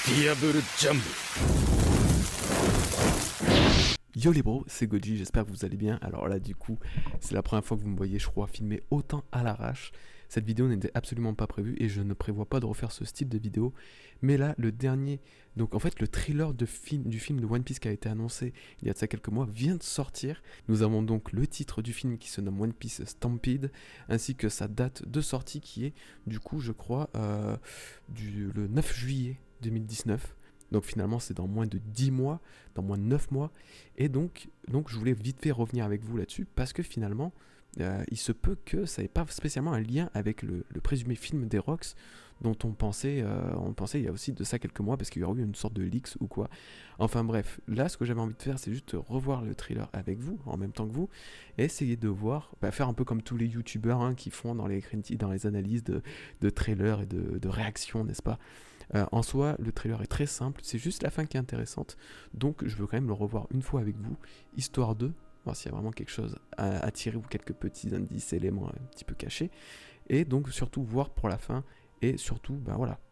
Diable Jump. Yo les bros, c'est Goji, j'espère que vous allez bien. Alors là du coup, c'est la première fois que vous me voyez, je crois, filmer autant à l'arrache. Cette vidéo n'était absolument pas prévue et je ne prévois pas de refaire ce style de vidéo. Mais là, le dernier, donc en fait le trailer du film de One Piece qui a été annoncé il y a de ça quelques mois vient de sortir. Nous avons donc le titre du film qui se nomme One Piece Stampede, ainsi que sa date de sortie qui est du coup je crois le 9 juillet 2019. Donc finalement c'est dans moins de 10 mois, dans moins de 9 mois. Et donc je voulais vite fait revenir avec vous là-dessus parce que finalement il se peut que ça n'ait pas spécialement un lien avec le présumé film des Rocks dont on pensait il y a aussi de ça quelques mois parce qu'il y aurait eu une sorte de leaks ou quoi. Enfin bref, là ce que j'avais envie de faire c'est juste revoir le trailer avec vous en même temps que vous et essayer de voir, faire un peu comme tous les youtubeurs qui font dans les analyses de trailers et de réactions, n'est-ce pas. En soi, le trailer est très simple, c'est juste la fin qui est intéressante, donc je veux quand même le revoir une fois avec vous, histoire de voir s'il y a vraiment quelque chose à tirer ou quelques petits indices, éléments un petit peu cachés, et donc surtout voir pour la fin, et surtout,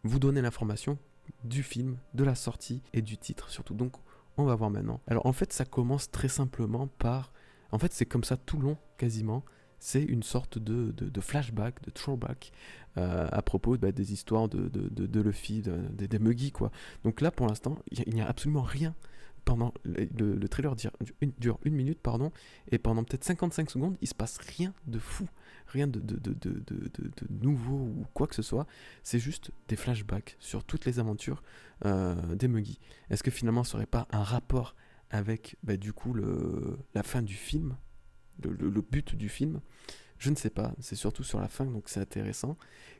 vous donner l'information du film, de la sortie et du titre surtout. Donc on va voir maintenant. Alors en fait, ça commence très simplement par... En fait, c'est comme ça tout le long, quasiment. C'est une sorte de flashback, de throwback à propos des histoires de Luffy, des Muggy, quoi. Donc là, pour l'instant, il n'y a absolument rien. Pendant le trailer dure 1 minute, pardon, et pendant peut-être 55 secondes, il se passe rien de fou, rien de nouveau ou quoi que ce soit. C'est juste des flashbacks sur toutes les aventures des Muggy. Est-ce que finalement, ça n'aurait pas un rapport avec, du coup, la fin du film, le but du film? Je ne sais pas, c'est surtout sur la fin, donc c'est intéressant,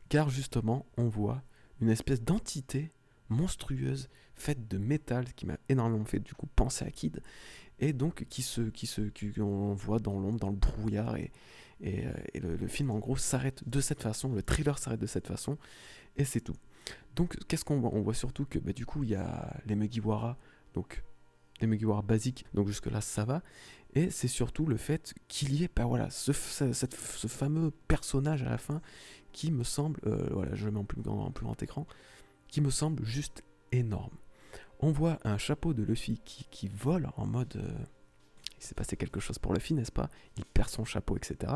car justement, on voit une espèce d'entité monstrueuse, faite de métal, qui m'a énormément fait du coup penser à Kid, et donc qu'on voit dans l'ombre, dans le brouillard, et le film en gros s'arrête de cette façon, le trailer s'arrête de cette façon, et c'est tout. Donc qu'est-ce qu'on voit? On voit surtout que du coup il y a les Mugiwara, donc les Mugiwara basiques, donc jusque là ça va, et c'est surtout le fait qu'il y ait ce fameux personnage à la fin qui me semble, je le mets en plus grand écran, qui me semble juste énorme. On voit un chapeau de Luffy qui vole en mode... il s'est passé quelque chose pour Luffy, n'est-ce pas? Il perd son chapeau, etc.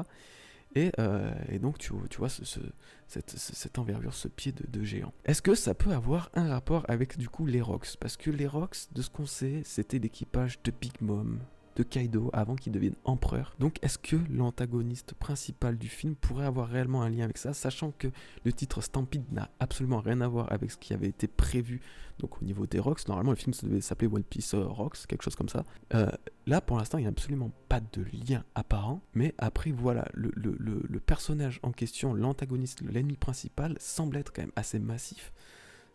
Et donc tu vois cette envergure, ce pied de géant. Est-ce que ça peut avoir un rapport avec du coup les Rocks? Parce que les Rocks, de ce qu'on sait, c'était l'équipage de Big Mom, de Kaido, avant qu'il devienne empereur. Donc est-ce que l'antagoniste principal du film pourrait avoir réellement un lien avec ça, sachant que le titre Stampede n'a absolument rien à voir avec ce qui avait été prévu donc au niveau des Rocks. Normalement le film devait s'appeler One Piece Rocks, quelque chose comme ça. Là pour l'instant il n'y a absolument pas de lien apparent, mais après voilà, le personnage en question, l'antagoniste, l'ennemi principal, semble être quand même assez massif,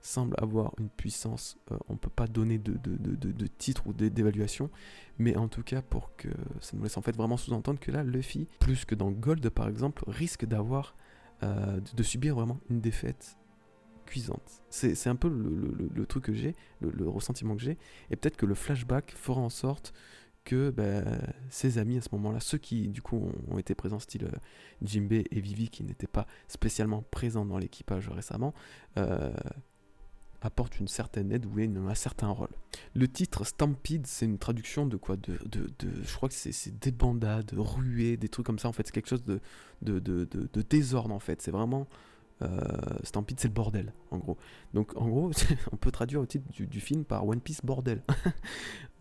semble avoir une puissance, on peut pas donner de titre ou d'évaluation, mais en tout cas pour que ça nous laisse en fait vraiment sous-entendre que là Luffy, plus que dans Gold par exemple, risque d'avoir de subir vraiment une défaite cuisante. C'est un peu le truc que j'ai, le ressentiment que j'ai, et peut-être que le flashback fera en sorte que ses amis à ce moment-là, ceux qui du coup ont été présents, style Jinbe et Vivi, qui n'étaient pas spécialement présents dans l'équipage récemment, apporte une certaine aide ou un certain rôle. Le titre Stampede, c'est une traduction de quoi, je crois que c'est débandade, ruée, des trucs comme ça. En fait, c'est quelque chose de désordre en fait. C'est vraiment Stampede, c'est le bordel en gros. Donc en gros, on peut traduire le titre du film par One Piece bordel.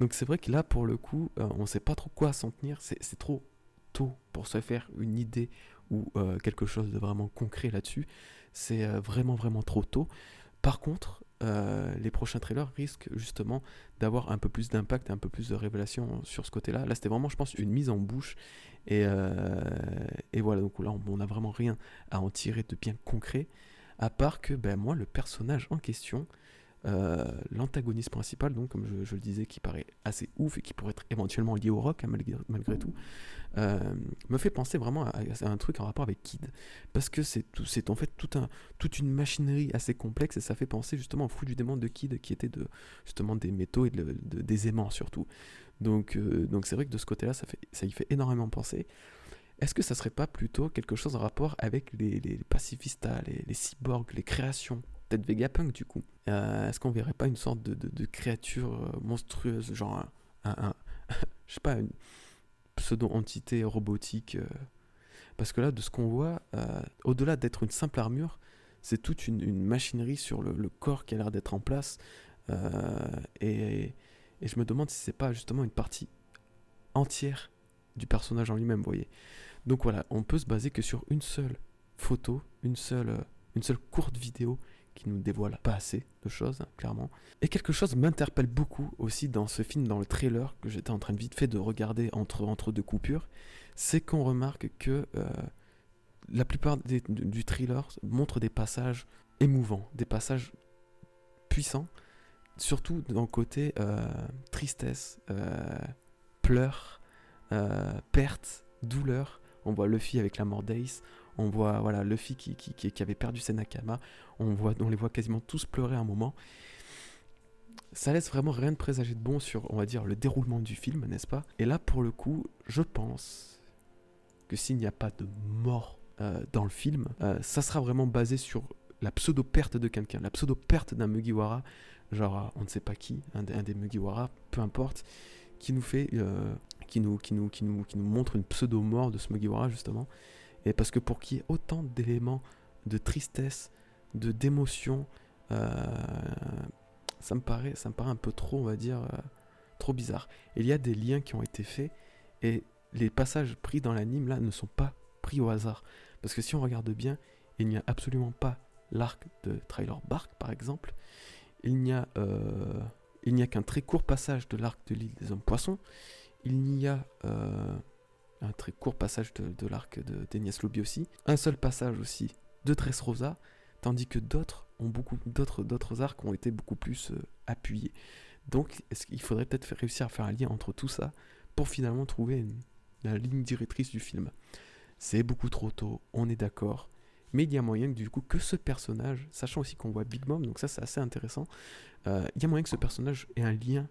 Donc c'est vrai que là pour le coup, on sait pas trop quoi s'en tenir. C'est trop tôt pour se faire une idée ou quelque chose de vraiment concret là-dessus. C'est vraiment trop tôt. Par contre, les prochains trailers risquent justement d'avoir un peu plus d'impact, un peu plus de révélation sur ce côté-là. Là, c'était vraiment, je pense, une mise en bouche. Et voilà, donc là, on n'a vraiment rien à en tirer de bien concret. À part que, moi, le personnage en question, l'antagoniste principal, donc comme je le disais, qui paraît assez ouf et qui pourrait être éventuellement lié au rock, malgré tout, me fait penser vraiment à un truc en rapport avec Kid, parce que c'est en fait toute une machinerie assez complexe, et ça fait penser justement au fruit du démon de Kid, qui était justement des métaux et des aimants surtout. Donc c'est vrai que de ce côté-là, ça y fait énormément penser. Est-ce que ça serait pas plutôt quelque chose en rapport avec les pacifistas, les cyborgs, les créations peut-être Vegapunk du coup. Est-ce qu'on verrait pas une sorte de créature monstrueuse, genre je sais pas, une pseudo-entité robotique parce que là, de ce qu'on voit, au-delà d'être une simple armure, c'est toute une machinerie sur le corps qui a l'air d'être en place. Et je me demande si c'est pas justement une partie entière du personnage en lui-même, vous voyez. Donc voilà, on peut se baser que sur une seule photo, une seule courte vidéo qui nous dévoile pas assez de choses, hein, clairement. Et quelque chose m'interpelle beaucoup aussi dans ce film, dans le trailer que j'étais en train de vite fait de regarder entre deux coupures, c'est qu'on remarque que la plupart du thriller montre des passages émouvants, des passages puissants, surtout dans le côté tristesse, pleurs, perte, douleur. On voit Luffy avec la mort d'Ace, on voit voilà, Luffy qui avait perdu ses Nakama, on les voit quasiment tous pleurer à un moment. Ça laisse vraiment rien de présager de bon sur, on va dire, le déroulement du film, n'est-ce pas? Et là, pour le coup, je pense que s'il n'y a pas de mort dans le film, ça sera vraiment basé sur la pseudo-perte de quelqu'un, la pseudo-perte d'un Mugiwara, genre on ne sait pas qui, un des Mugiwara, peu importe, qui nous fait, qui nous montre une pseudo-mort de ce Mugiwara justement, et parce que pour qu'il y ait autant d'éléments de tristesse, d'émotion, ça me paraît un peu trop, on va dire, trop bizarre. Il y a des liens qui ont été faits, et les passages pris dans l'anime là ne sont pas pris au hasard, parce que si on regarde bien, il n'y a absolument pas l'arc de Trailer Bark par exemple, il n'y a qu'un très court passage de l'arc de l'île des hommes poissons, il n'y a un très court passage de l'arc d'Enies Lobby aussi, un seul passage aussi de Dressrosa, tandis que d'autres arcs ont été beaucoup plus appuyés. Donc il faudrait peut-être réussir à faire un lien entre tout ça pour finalement trouver la ligne directrice du film. C'est beaucoup trop tôt, on est d'accord, mais il y a moyen que du coup que ce personnage, sachant aussi qu'on voit Big Mom, donc ça c'est assez intéressant, il y a moyen que ce personnage ait un lien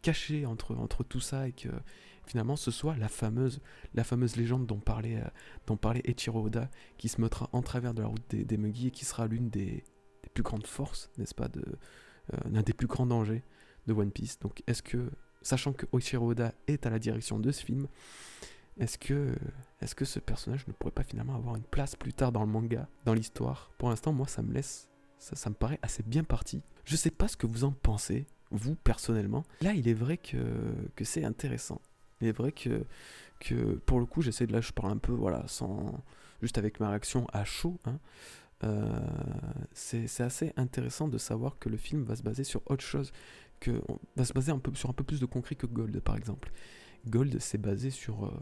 caché entre tout ça et que finalement ce soit la fameuse légende dont parlait Eiichiro Oda, qui se mettra en travers de la route des Mugi et qui sera l'une des plus grandes forces, n'est-ce pas, l'un des plus grands dangers de One Piece. Donc est-ce que, sachant que Eiichiro Oda est à la direction de ce film, est-ce que ce personnage ne pourrait pas finalement avoir une place plus tard dans le manga, dans l'histoire? Pour l'instant, moi, ça me paraît assez bien parti. Je sais pas ce que vous en pensez, vous, personnellement. Là, il est vrai que c'est intéressant. Il est vrai que pour le coup, je parle un peu, voilà, juste avec ma réaction à chaud, hein. C'est assez intéressant de savoir que le film va se baser sur autre chose, va se baser sur un peu plus de concret que Gold, par exemple. Gold, c'est basé sur...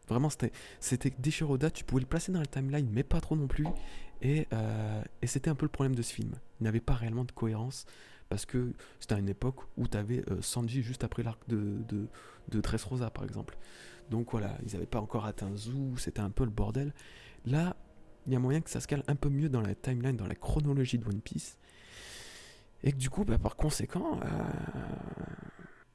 vraiment, c'était Eiichiro Oda, tu pouvais le placer dans la timeline, mais pas trop non plus. Et c'était un peu le problème de ce film. Il n'avait pas réellement de cohérence, parce que c'était à une époque où tu avais Sanji juste après l'arc de Dressrosa, par exemple. Donc voilà, ils n'avaient pas encore atteint Zou, c'était un peu le bordel. Là, il y a moyen que ça se cale un peu mieux dans la timeline, dans la chronologie de One Piece. Et que du coup, par conséquent...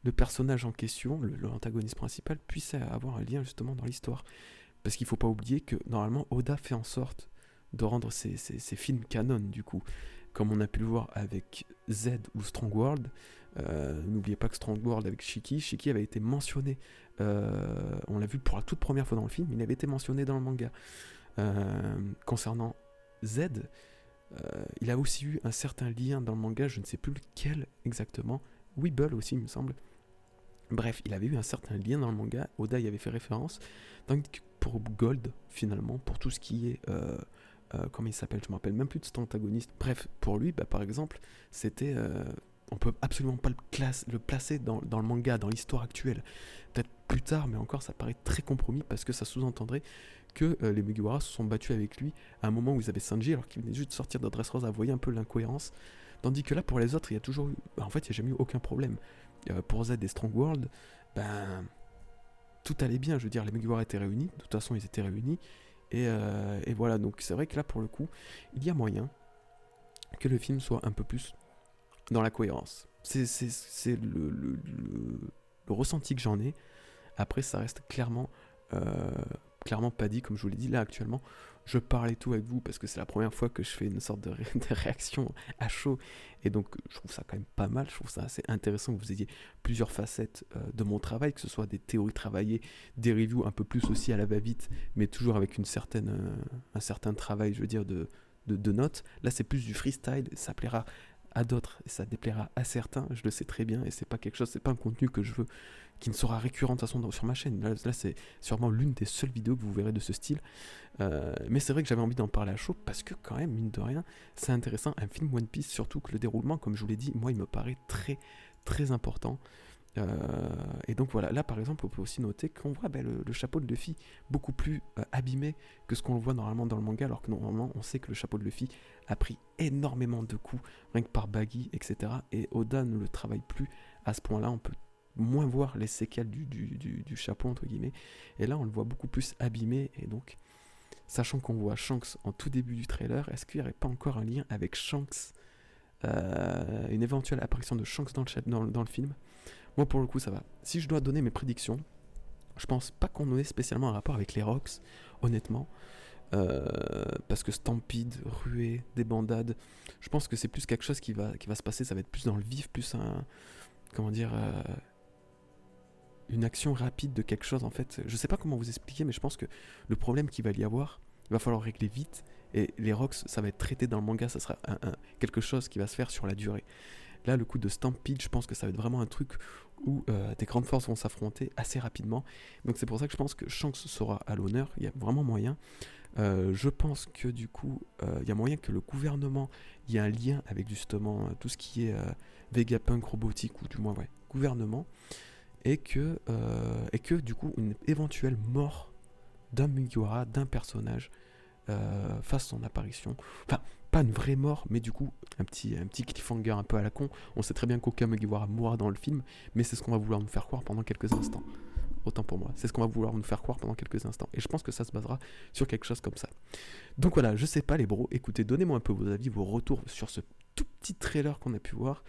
le personnage en question, l'antagoniste principal, puisse avoir un lien justement dans l'histoire. Parce qu'il ne faut pas oublier que normalement Oda fait en sorte de rendre ses films canon du coup. Comme on a pu le voir avec Z ou Strong World. N'oubliez pas que Strong World avec Shiki avait été mentionné. On l'a vu pour la toute première fois dans le film, il avait été mentionné dans le manga. Concernant Z, il a aussi eu un certain lien dans le manga, je ne sais plus lequel exactement. Weeble aussi, il me semble. Bref, il avait eu un certain lien dans le manga, Oda y avait fait référence, tandis que pour Gold, finalement, pour tout ce qui est... comment il s'appelle, je me rappelle même plus de cet antagoniste. Bref, pour lui, par exemple, c'était... on peut absolument pas le placer dans le manga, dans l'histoire actuelle. Peut-être plus tard, mais encore, ça paraît très compromis, parce que ça sous-entendrait que les Mugiwara se sont battus avec lui à un moment où ils avaient Sanji, alors qu'il venait juste de sortir de Dressrosa. Vous voyez un peu l'incohérence. Tandis que là, pour les autres, il y a toujours eu... en fait, il n'y a jamais eu aucun problème. Pour Z et Strong World, tout allait bien. Je veux dire, les Mugiwara étaient réunis. De toute façon, ils étaient réunis. Et voilà, donc c'est vrai que là, pour le coup, il y a moyen que le film soit un peu plus dans la cohérence. C'est le ressenti que j'en ai. Après, ça reste clairement clairement pas dit, comme je vous l'ai dit. Là, actuellement, je parle et tout avec vous parce que c'est la première fois que je fais une sorte de réaction à chaud. Et donc, je trouve ça quand même pas mal. Je trouve ça assez intéressant que vous ayez plusieurs facettes de mon travail, que ce soit des théories travaillées, des reviews un peu plus aussi à la va-vite, mais toujours avec un certain travail, je veux dire, de notes. Là, c'est plus du freestyle. Ça plaira à d'autres et ça déplaira à certains, je le sais très bien, et c'est pas quelque chose, c'est pas un contenu que je veux, qui ne sera récurrent de toute façon sur ma chaîne. Là c'est sûrement l'une des seules vidéos que vous verrez de ce style, mais c'est vrai que j'avais envie d'en parler à chaud parce que quand même, mine de rien, c'est intéressant. Un film One Piece, surtout que le déroulement, comme je vous l'ai dit, moi il me paraît très très important. Et donc voilà, là par exemple on peut aussi noter qu'on voit le chapeau de Luffy beaucoup plus abîmé que ce qu'on le voit normalement dans le manga, alors que normalement on sait que le chapeau de Luffy a pris énormément de coups, rien que par Baggy, etc. Et Oda ne le travaille plus à ce point-là, on peut moins voir les séquelles du chapeau entre guillemets, et là on le voit beaucoup plus abîmé. Et donc, sachant qu'on voit Shanks en tout début du trailer, est-ce qu'il n'y aurait pas encore un lien avec Shanks, une éventuelle apparition de Shanks dans le film? Moi, pour le coup, ça va. Si je dois donner mes prédictions, je pense pas qu'on ait spécialement un rapport avec les Rocks, honnêtement. Parce que Stampede, ruée, débandade, je pense que c'est plus quelque chose qui va se passer. Ça va être plus dans le vif, plus une action rapide de quelque chose, en fait. Je sais pas comment vous expliquer, mais je pense que le problème qu'il va y avoir, il va falloir régler vite. Et les Rocks, ça va être traité dans le manga, ça sera quelque chose qui va se faire sur la durée. Là, le coup de Stampede, je pense que ça va être vraiment un truc où des grandes forces vont s'affronter assez rapidement. Donc c'est pour ça que je pense que Shanks sera à l'honneur. Il y a vraiment moyen. Je pense que du coup, il y a moyen que le gouvernement, il y ait un lien avec justement tout ce qui est Vegapunk robotique, ou du moins gouvernement, et que du coup une éventuelle mort d'un Mugiwara, d'un personnage, fasse son apparition. Enfin, pas une vraie mort, mais du coup, un petit cliffhanger un peu à la con. On sait très bien qu'aucun Mugiwara mourra dans le film, mais c'est ce qu'on va vouloir nous faire croire pendant quelques instants. Autant pour moi, c'est ce qu'on va vouloir nous faire croire pendant quelques instants. Et je pense que ça se basera sur quelque chose comme ça. Donc voilà, je sais pas les bros, écoutez, donnez-moi un peu vos avis, vos retours sur ce tout petit trailer qu'on a pu voir.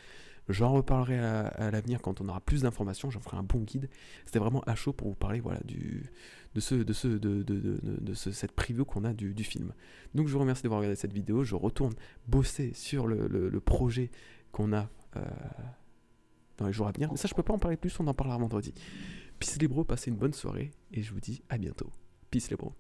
J'en reparlerai à l'avenir quand on aura plus d'informations, j'en ferai un bon guide. C'était vraiment à chaud pour vous parler cette preview qu'on a du film. Donc je vous remercie d'avoir regardé cette vidéo, je retourne bosser sur le projet qu'on a dans les jours à venir. Mais ça, je peux pas en parler plus, on en parlera vendredi. Peace les bros, passez une bonne soirée et je vous dis à bientôt. Peace les bros.